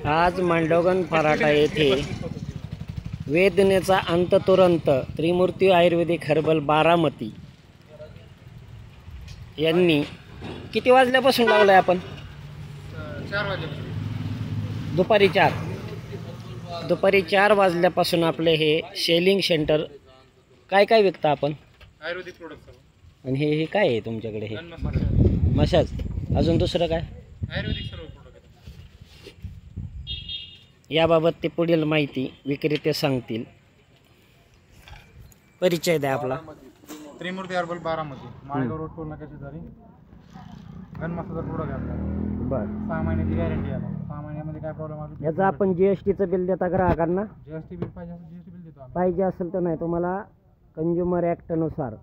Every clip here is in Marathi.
आज मांडवगण फराटा येथे वेदनेचा अंत तुरंत त्रिमूर्ती आयुर्वेदिक हर्बल बारामती यांनी किती वाजल्यापासून लावलाय आपण? 4 वाजल्यापासून. दुपारी 4 वाजल्यापासून आपले हे सेलिंग सेंटर. काय काय विकता आपण? आयुर्वेदिक प्रोडक्ट. आणि हे काय आहे तुमच्याकडे? हे मसाज. अजून दुसरं काय? आयुर्वेदिक सर्व प्रोडक्ट. याबाबत ते पुढील माहिती विक्रेते सांगतील. परिचय द्या आपला. Trimurti herbal Baramati, Malegaon road, toll नाक्याची शेजारी. गणमासाचा प्रोडक्ट आहे आपल्याला. बरं. 6 महिन्याची गॅरंटी आहे. 6 महिन्यामध्ये काय प्रॉब्लेम आला याचं आपण जीएसटीचं बिल देता ग्राहकांना? जीएसटी बिल पाहिजे असेल जीएसटी बिल देतो आम्ही. पाहिजे असेल तर नाही, तुम्हाला कंझ्युमर ॲक्टनुसार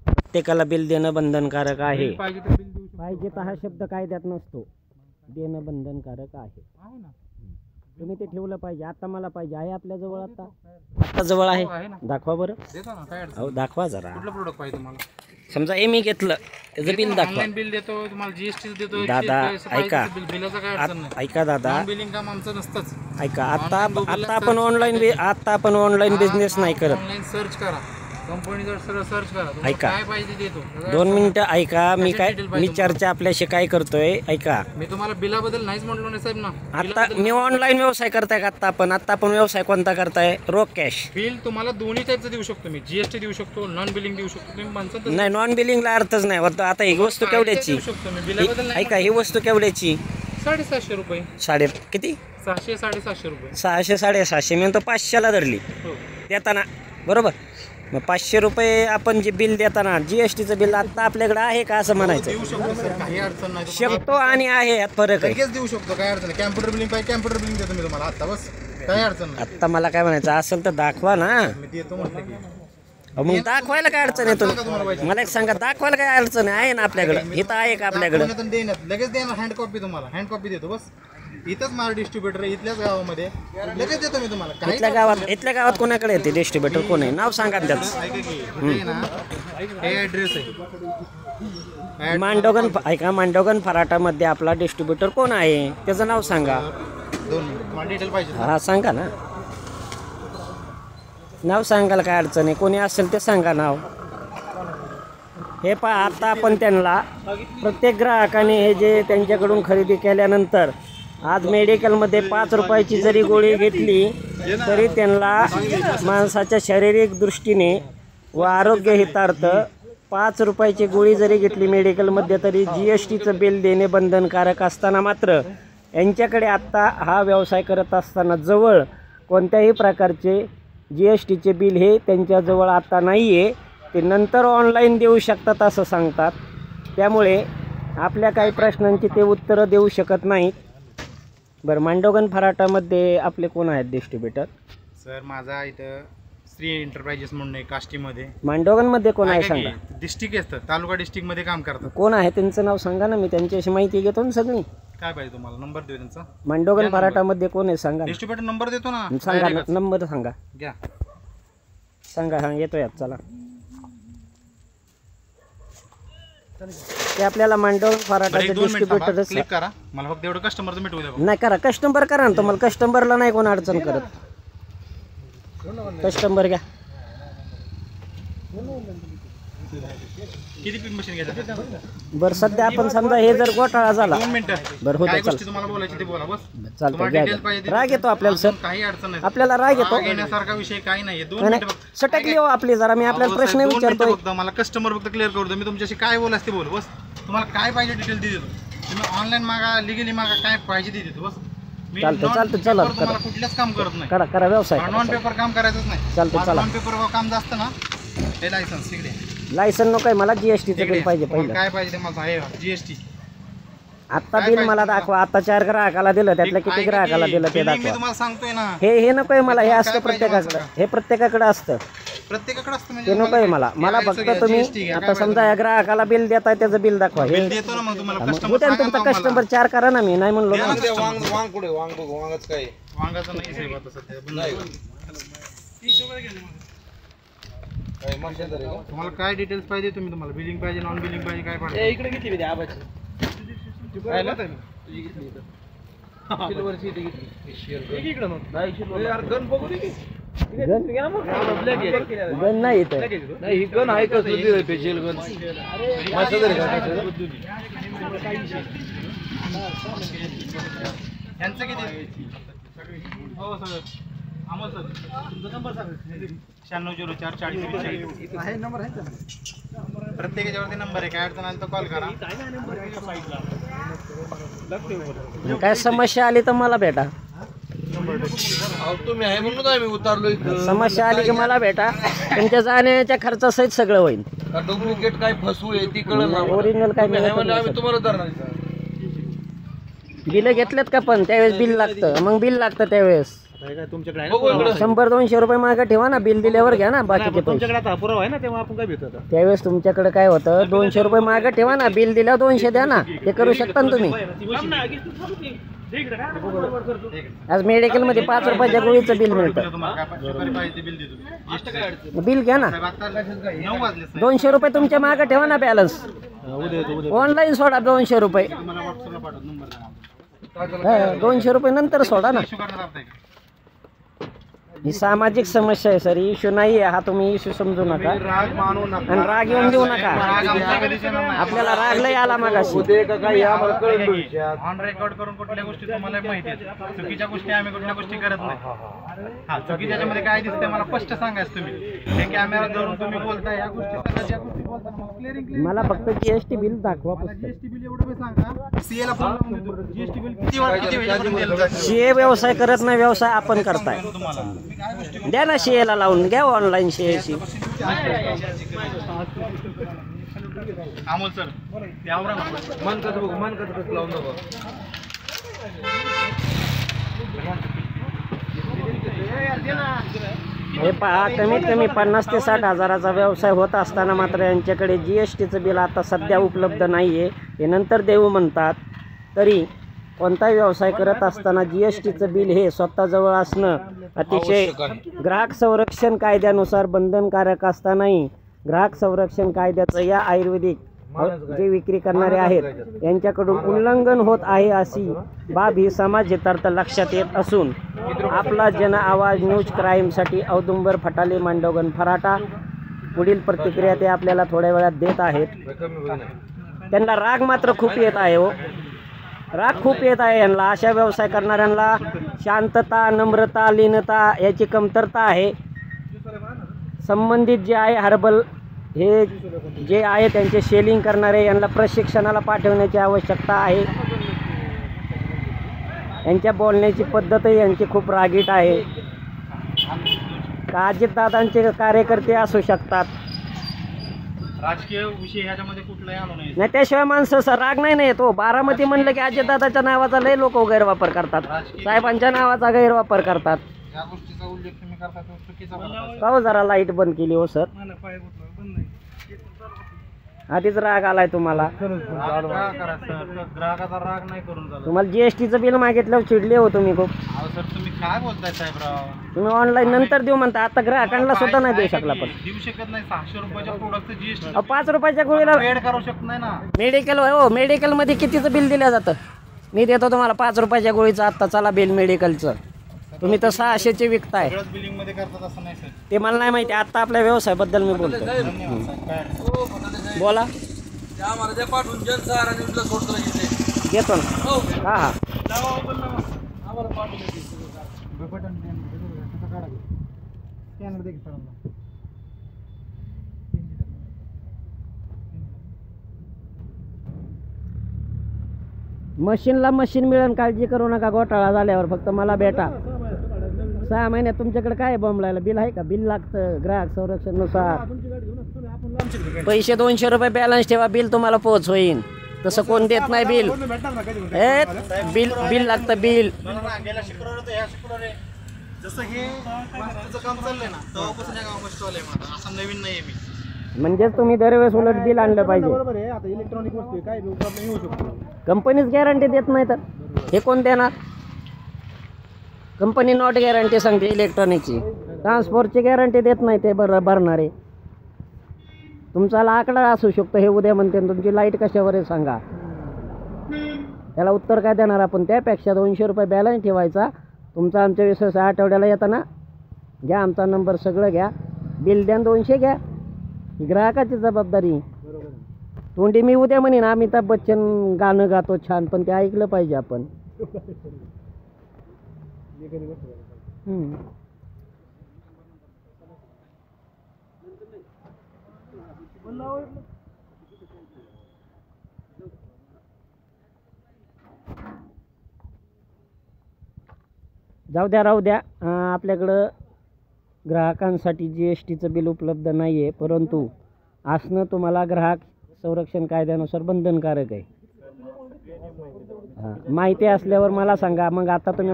प्रत्येकाला बिल देणं बंधनकारक आहे. पाहिजे तर बिल देऊ शकतो. पाहिजे तर हा शब्द कायद्यात नसतो, देणं बंधनकारक आहे. आहे ना. तुम्ही ते ठेवलं पाहिजे. आता मला पाहिजे आहे आपल्याजवळ. आता जवळ आहे. दाखवा बरं. देतो ना. काय अडचण अहो दाखवा जरा. कुठलं प्रोडक्ट पाहिजे तुम्हाला? समजा हे मी घेतलं, त्याचं बिल दाखवा. ऑनलाईन बिल देतो तुम्हाला, जीएसटी देतो. दादा ऐका, बिलाचं काय अडचण नाही. ऐका दादा, बिलिंग काम आमचं नसतंच. ऐका. आता आपण ऑनलाईन बिझनेस नाही करत. ऑनलाईन सर्च करा, कंपनीवर सरळ सर्च करा. तुम्हाला ऐका. काय पाहिजे देतो. 2 मिनिटं ऐका. मी चर्चा आपल्याशी काय करतोय ऐका. मी तुम्हाला बिलाबद्दल नाहीच म्हटलो नाही साहेब ना. आता मी ऑनलाईन व्यवसाय करताय का? आता आपण व्यवसाय कोणता करताय? रोख कॅश. बिल तुम्हाला दोन्ही टाईपचं देऊ शकतो मी. जीएसटी देऊ शकतो, नॉन बिलिंग देऊ शकतो. तुम्ही माणसात नाही, नॉन बिलिंगला अर्थच नाही होत. आता ही वस्तू केवढ्याची? देऊ शकतो मी. बिलाबद्दल नाही. ऐका, ही वस्तू केवढ्याची? 750 रुपये. किती? 600 750 रुपये. 600 750. मी तो 500ला धरली हो. देताना, बरोबर? मग 500 रुपये आपण जे बिल देताना जीएसटीचं बिल आता आपल्याकडे आहे का असं म्हणायचं? देऊ शकतो सर, काही अडचण नाही. शकतो आणि आहे यात फरक आहे. लगेच देऊ शकतो, काय अडचण नाही. कॅम्प्युटर बिलिंग पाहिजे, कॅम्प्युटर बिलिंग देतो मी तुम्हाला आता. बस काही अडचण नाही. आता मला काय म्हणायचं असेल तर दाखवा ना. मी देतो म्हटलं की. मग दाखवायला काय अडचण आहे? तुम्ही मला एक सांगा, दाखवायला काय अडचण आहे ना आपल्याकडे? इथं आहे का आपल्याकडे? लगेच देणार हँड कॉपी तुम्हाला. हँड कॉपी देतो बस. इथंच माझा डिस्ट्रीब्युटर आहे इथल्याच गावामध्ये. लगेच देतो मी तुम्हाला. इथल्या गावात कोणाकडे येते डिस्ट्रीब्युटर? कोण आहे? नाव सांगा ना त्याचं. ऐका की, हे ना, हे ॲड्रेस आहे मांडवगण फराटामध्ये आपला डिस्ट्रीब्युटर कोण आहे त्याचं नाव सांगा. 2 मिनिट तुम्हाला डिटेल पाहिजे. हा सांगा ना, नाव सांगायला काय अडचण आहे? कोणी असेल ते सांगा नाव. हे पहा, आता आपण त्यांना प्रत्येक ग्राहकाने हे जे त्यांच्याकडून खरेदी केल्यानंतर आज मेडिकलमध्ये 5 रुपयाची जरी गोळी घेतली तरी त्यांना माणसाच्या शारीरिक दृष्टीने व आरोग्य हितार्थ 5 रुपयाची गोळी जरी घेतली मेडिकलमध्ये तरी जीएसटीचं बिल देणे बंधनकारक असताना मात्र यांच्याकडे आत्ता हा व्यवसाय करत असताना जवळ कोणत्याही प्रकारचे जीएसटीचे बिल हे त्यांच्याजवळ आता नाही आहे. ते नंतर ऑनलाईन देऊ शकतात असं सांगतात. त्यामुळे आपल्या काही प्रश्नांची ते उत्तरं देऊ शकत नाहीत. बरं, मांडवगण फराटामध्ये आपले कोण आहेत डिस्ट्रीब्युटर? सर माझा इथं श्री एंटरप्राइजेस म्हणून आहे काष्टीमध्ये. मांडवगणमध्ये कोण आहे सांगा? डिस्ट्रिक्ट असतं, तालुका डिस्ट्रिक्टमध्ये काम करतात. कोण आहे त्यांचं नाव सांगा ना, मी त्यांच्याशी माहिती घेतो ना सगळी. काय पाहिजे तुम्हाला? नंबर देऊ त्यांचा. मांडवगण फराटामध्ये कोण आहे सांगा. डिस्ट्रीब्युटर नंबर देतो ना. सांगा ना, नंबर सांगा. घ्या सांगा. हा येतो यात. चला, ते आपल्याला मांडवगण फराटाचे डिस्ट्रीब्युटर. क्लिक करा. मला फक्त एवढं कस्टमरचं मिटवू द्या. नाही करा, कस्टमर करा ना. तुम्हाला कस्टमरला नाही कोण अडचण करत. कस्टमर घ्या. किती मशीन घ्यायचं? बरं, सध्या आपण समजा हे जर घोटाळा झाला. 2 मिनिटं. बरं होतं. काय गोष्टी तुम्हाला बोलायची ते बोला. बस चालतं. राग येतो आपल्याला सर, काही अडचण नाही. आपल्याला राग येतो. घेण्यासारखा विषय काही नाहीये. 2 मिनिटं सटकली हो आपली जरा. मी आपल्याला प्रश्न विचारतोय. फक्त मला कस्टमर फक्त क्लिअर करू दे. मी तुमच्याशी काय बोलायचं ते बोल. बस तुम्हाला काय पाहिजे डिटेल दे देतो. तुम्ही ऑनलाईन मागा, लिगली मागा, काय पाहिजे ते देतो. बस चालतं. चला, तुम्हाला कुठल्याच काम करत नाही. करा व्यवसाय. नॉन पेपर काम करायचंच नाही. चालतं. चला, नॉन पेपर काम जास्त ना. हे लायसन्स इकडे. लायसन नको आहे मला, जीएसटीचं बिल पाहिजे पहिलं. काय पाहिजे ते मला आहे जीएसटी. आता बिल मला दाखवा. आता 4 ग्राहकाला दिलं, त्यातल्या किती ग्राहकाला दिलं ते मी दाखवा. तुम्हाला सांगतोय ना. हे नको आहे मला. हे असतं प्रत्येकाकडे. हे प्रत्येकाकडे असतं. प्रत्येकाकडे असतं ते नको आहे मला. फक्त तुम्ही आता समजा या ग्राहकाला बिल देताय त्याचं बिल दाखवा. हे देतो ना मग तुम्हाला. तुमचा कस्टमर 4 करा ना. मी नाही म्हणलो ना. वांगाचं नाही साहेब आता सध्या. तुम्हाला काय डिटेल्स पाहिजे? तुम्हाला बिलिंग पाहिजे, नॉन बिलिंग पाहिजे, काय पाहिजे? इकडे किती गण नाही इथं. नाही गण आहे कसं स्पेशल गण यांचं किती हो सर अमोल सर तुमचा नंबर सांगा 9604 आहे नंबर आहे प्रत्येक याच्यावरती नंबर आहे काय अडचण आली तर कॉल करा. काय समस्या आली तर मला भेटा. तुम्ही आहे म्हणून आम्ही उतारलो इथं. समस्या आली की मला भेटा. तुमच्या जाण्याच्या खर्चासहित सगळं होईल. डुप्लिकेट काय फसवू आहे ती कळलं ना. ओरिजिनल काय तुम्ही आहे मिळत म्हणलं नाही. आम्ही तुम्हाला धरणार. बिल घेतलेत का पण त्यावेळेस बिल लागतं. मग बिल लागतं त्यावेळेस तुमच्याकडे 100-200 रुपये मागे ठेवा ना. बिल दिल्यावर घ्या ना बाकीचे पैसे. तुमच्याकडे आता पुरावा आहे ना तेव्हा आपण काय भेटतो त्यावेळेस तुमच्याकडे काय होतं 200 रुपये मागे ठेवा ना. बिल दिल्यावर 200 द्या ना. ते करू शकता ना तुम्ही. आज मेडिकलमध्ये 5 रुपयाच्या गोळीचं बिल मिळतं. बिल घ्या ना. 200 रुपये तुमच्या मागे ठेवा ना बॅलन्स. ऑनलाईन सोडा 200 रुपये. 200 रुपये नंतर सोडा ना. ही सामाजिक समस्या आहे सर. इश्यू नाही आहे हा. तुम्ही इश्यू समजू नका आणि राग येऊन देऊ नका. आपल्याला राग लय आला मागाशी. ऑन रेकॉर्ड करून कुठल्या गोष्टी तुम्हाला माहिती आहेत. चुकीच्या गोष्टी आम्ही कुठल्या गोष्टी करत नाही. हा चुकीच्या मध्ये काय दिसते मला स्पष्ट सांगायचं तुम्ही. हे कॅमेरा धरून तुम्ही बोलताय या गोष्टी ज्या गोष्टी बोलता क्लिअरिंग मला फक्त जीएसटी बिल दाखवा. जीएसटी बिल एवढं बी सांगा. सीए ला फोन लावून देतो. जीएसटी बिल किती वेळापर्यंत दिलं जातं? सीए व्यवसाय करत नाही. व्यवसाय आपण करताय. तुम्हाला द्या ना सीएला लावून. घ्या ऑनलाईन सीएची. अमोल सर यावर मन कसं लावून दाखवा. हे पहा कमीत कमी 50 ते 60 हजाराचा व्यवसाय होत असताना मात्र यांच्याकडे जीएसटीचं बिल आता सध्या उपलब्ध नाही आहे. हे नंतर देऊ म्हणतात. तरी कोणताही व्यवसाय करत असताना जीएसटीचं बिल हे स्वतःजवळ असणं अतिशय ग्राहक संरक्षण कायद्यानुसार बंधनकारक असतानाही ग्राहक संरक्षण कायद्याचं या आयुर्वेदिक जे विक्री करणारे आहेत यांच्याकडून उल्लंघन होत आहे अशी बाब ही समाज हितार्थ लक्षात येत असून आपला जन आवाज न्यूज क्राईमसाठी औदुंबर फटाले मांडवगण फराटा पुढील प्रतिक्रिया ते आपल्याला थोड्या वेळात देत आहेत. त्यांना राग मात्र खूप येत आहे हो. राग खूप येत आहे यांना. अशा व्यवसाय करणाऱ्यांना शांतता नम्रता लीनता याची कमतरता आहे. संबंधित जे आहे हर्बल हे जे आहे त्यांचे सेलिंग करणारे यांना प्रशिक्षणाला पाठवण्याची आवश्यकता आहे. यांच्या बोलण्याची पद्धतही यांची खूप रागीट आहे. का अजितदादांचे कार्यकर्ते असू शकतात. राजकीय विषय ह्याच्यामध्ये कुठलाही आणू नये. नाही त्याशिवाय माणसं राग नाही येतो. बारामती म्हणलं की अजितदादाच्या नावाचा लय लोक गैरवापर करतात. साहेबांच्या नावाचा गैरवापर करतात. ज्या गोष्टीचा उल्लेख तुम्ही करता तो चुकीचा करता. का हो जरा लाईट बंद केली हो सर. आधीच राग आलाय तुम्हाला. ग्राहकाचा राग नाही करून झाला. तुम्हाला जीएसटीचं बिल मागितल्यावर चिडले हो तुम्ही खूप. अहो सर तुम्ही काय बोलताय साहेबराव. तुम्ही ऑनलाईन नंतर देऊ म्हणता. आता ग्राहकांना सुद्धा नाही देऊ शकला. पण देऊ शकत नाही. 600 रुपयाच्या प्रोडक्टचं जीएसटी 5 रुपयाच्या गोळीला पेड करू शकत नाही ना. मेडिकल हो मेडिकलमध्ये कितीचं बिल दिलं जातं. मी देतो तुम्हाला 5 रुपयाच्या गोळीचं आत्ता चला बिल मेडिकलचं. तुम्ही तर 600चे विकताय. सगळंच बिलिंग मध्ये करतात असं नाही सर. ते मला नाही माहिती. आत्ता आपल्या व्यवसायाबद्दल मी बोलतो. धन्यवाद साहेब. काय बोला. आम्हाला जे पाठवून जनसहारा न्यूजला सोडतो देतो ना. हां हां बटन काढा. स्कॅनर दे की सरांना. मशीनला मशीन मिळेल. काळजी करू नका. घोटाळा झाल्यावर फक्त मला भेटा. 6 महिन्यात तुमच्याकडे काय बॉम्बलायला बिल आहे का. बिल लागतं ग्राहक संरक्षणनुसार. पैसे 200 रुपये बॅलन्स ठेवा. बिल तुम्हाला पोच होईल. तसं कोण देत नाही बिल. बिल लागतं बिल. गेल्या शुक्रवार ह्या शुक्रवारी जसं हे वास्तूचं काम चाललंय ना तेव्हापासून या गावामध्ये स्टॉल आहे माझा. असं नवीन नाही आहे मी. म्हणजेच तुम्ही दरवेळेस उलट बिल आणलं पाहिजे. बरोबर आहे. आता इलेक्ट्रॉनिक वस्तू काय प्रॉब्लेम येऊ शकतो. कंपनीच गॅरंटी देत नाही तर हे कोण देणार. कंपनी नॉट गॅरंटी सांगते इलेक्ट्रॉनिकची. ट्रान्सपोर्टची गॅरंटी देत नाही ते भरणारे. तुमचा आकडा असू शकतो. हे उद्या म्हणते तुमची लाईट कशावर आहे सांगा. याला उत्तर काय देणार आपण? त्यापेक्षा 200 रुपये बॅलन्स ठेवायचा. तुमचा आमच्या विश्वास आठवड्याला येताना घ्या, आमचा नंबर सगळं घ्या, बिल द्या, 200 घ्या. ही ग्राहकाची जबाबदारी. तोंडी मी उद्या म्हणेन अमिताभ बच्चन गाणं गातो छान, पण ते ऐकलं पाहिजे आपण. जाऊ द्या, राहू द्या. आपल्याकडं ग्राहकांसाठी GSTचं बिल उपलब्ध नाही आहे, परंतु असणं तुम्हाला ग्राहक संरक्षण कायद्यानुसार बंधनकारक आहे. हां, माहिती असल्यावर मला सांगा. मग आता तुम्ही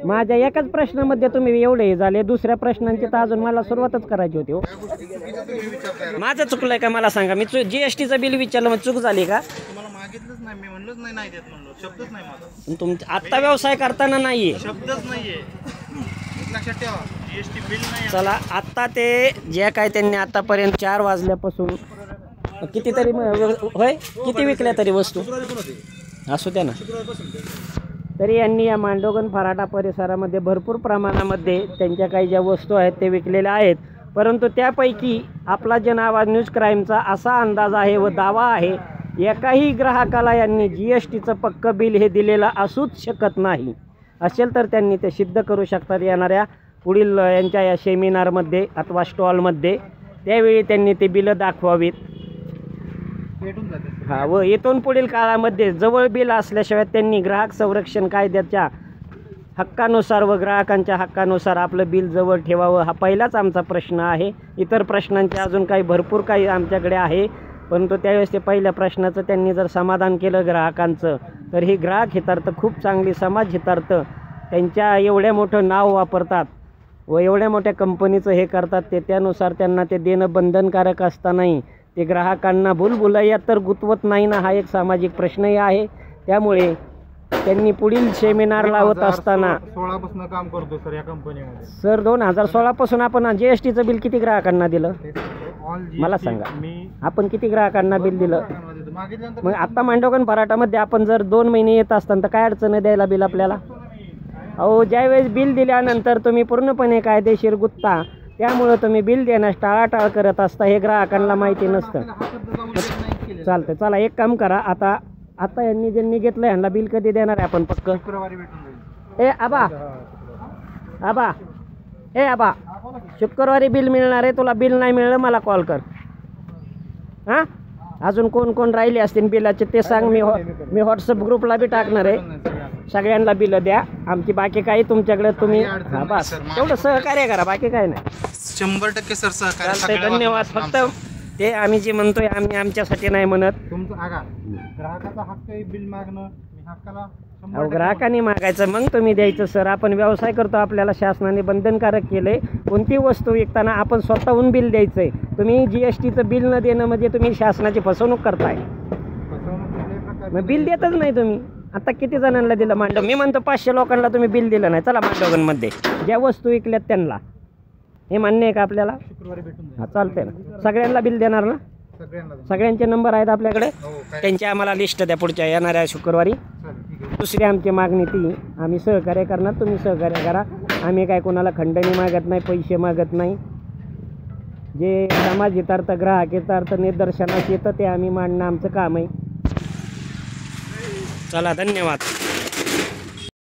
माझ्या एकाच प्रश्नामध्ये तुम्ही एवढे हे झाले, दुसऱ्या प्रश्नांची तर अजून मला सुरुवातच करायची होती. हो, माझं चुकलंय का मला सांगा. मी GSTचं बिल विचारलं, मग चूक झाली का? तुम्हाला मागितलंच नाही, मी म्हणलोच नाही देत म्हणलो, शब्दच नाही माझा. तुमचा आत्ता व्यवसाय करताना नाहीये, शब्दच नाहीये, लक्षात ठेवा. GST बिल नाही. चला, आत्ता ते जे काय त्यांनी आतापर्यंत 4 वाजल्यापासून कितीतरी होय, किती विकल्या तरी वस्तू असू द्या ना, तरी यांनी या मांडोगण फराटा परिसरामध्ये भरपूर प्रमाणामध्ये त्यांच्या काही ज्या वस्तू आहेत ते विकलेल्या आहेत. परंतु त्यापैकी आपला जनावाज न्यूज क्राईमचा असा अंदाज आहे व दावा आहे, एकाही ग्राहकाला यांनी GSTचं पक्कं बिल हे दिलेलं असूच शकत नाही. असेल तर त्यांनी ते सिद्ध करू शकतात येणाऱ्या पुढील यांच्या या सेमिनारमध्ये अथवा स्टॉलमध्ये. त्यावेळी त्यांनी ते बिलं दाखवावीत. भेटून जाते. हा, व इथून पुढील काळामध्ये जवळ बिल असल्याशिवाय त्यांनी ग्राहक संरक्षण कायद्याच्या हक्कानुसार व ग्राहकांच्या हक्कानुसार आपलं बिल जवळ ठेवावं, हा पहिलाच आमचा प्रश्न आहे. इतर प्रश्नांचे अजून काही भरपूर काही आमच्याकडे आहे, परंतु त्यावेळेस ते पहिल्या प्रश्नाचं त्यांनी जर समाधान केलं ग्राहकांचं, तर ही ग्राहक हितार्थ खूप चांगली, समाज हितार्थ त्यांच्या एवढ्या मोठं नाव वापरतात व एवढ्या मोठ्या कंपनीचं हे करतात, ते त्यानुसार त्यांना ते देणं बंधनकारक असतानाही ते ग्राहकांना भूलभुलैयात तर गुंतवत नाही ना, हा एक सामाजिक प्रश्नही आहे. त्यामुळे त्यांनी पुढील सेमिनार लावत असताना 2016 पासून काम करतो सर या कंपनीमध्ये. सर 2016 पासून आपण GSTचं बिल किती ग्राहकांना दिलं ऑल मला सांगा? मी आपण किती ग्राहकांना बिल दिलं? मागितल्यानंतर मग आता मांडोगण फराटामध्ये आपण जर 2 महिने येत असताना तर काय अडचण आहे द्यायला बिल आपल्याला? अहो, ज्यावेळेस बिल दिल्यानंतर तुम्ही पूर्णपणे कायदेशीर गुत्ता, त्यामुळं तुम्ही बिल देण्यास टाळाटाळ करत असता, हे ग्राहकांना माहिती नसतं. चालतं, चला एक काम करा, आता यांनी ज्यांनी घेतलं यांना बिल कधी देणार आहे आपण पक्क? शुक्रवारी भेटून जाईल. आबा शुक्रवारी बिल मिळणार आहे. तुला बिल नाही मिळलं मला कॉल कर. हां, अजून कोण कोण राहिले असतील बिलाचे ते सांग. मी व्हॉट्सअप ग्रुपला बी टाकणार आहे. सगळ्यांना बिलं द्या आमची. बाकी काही तुमच्याकडे तुम्ही हां बस तेवढं सहकार्य करा, बाकी काय नाही. 100% सर सहकार्य. चालतंय, धन्यवाद. फक्त ते आम्ही जे म्हणतोय आम्ही आमच्यासाठी नाही म्हणत. तुमचं आगा ग्राहकाचा हक्क आहे बिल मागणं, मी हक्काला 100% अहो, ग्राहकांनी मागायचं मग तुम्ही द्यायचं. सर आपण व्यवसाय करतो, आपल्याला शासनाने बंधनकारक केलंय. कोणती वस्तू विकताना आपण स्वतःहून बिल द्यायचंय. तुम्ही GSTचं बिल न देणं म्हणजे तुम्ही शासनाची फसवणूक करताय. मग बिल देतच नाही तुम्ही. आता किती जणांना दिलं मांडव? मी म्हणतो 500 लोकांना तुम्ही बिल दिलं नाही. चला मांडवगणमध्ये ज्या वस्तू विकल्यात त्यांना हे मान्य आहे का आपल्याला? शुक्रवारी भेटून जाईल. हां, चालतंय ना. सगळ्यांना बिल देणार ना? सगळ्यांना सगळ्यांचे नंबर आहेत आपल्याकडे. हो, काय त्यांची आम्हाला लिस्ट द्या पुढच्या येणाऱ्या शुक्रवारी. चालेल, ठीक आहे. दुसरी आमची मागणी ती, आम्ही सहकार्य करणार, तुम्ही सहकार्य करा. आम्ही काय कोणाला खंडणी मागत नाही, पैसे मागत नाही. जे समाज हितार्थ, ग्राहक हितार्थ निदर्शनास येतं ते आम्ही मांडणं आमचं काम आहे. चला, धन्यवाद.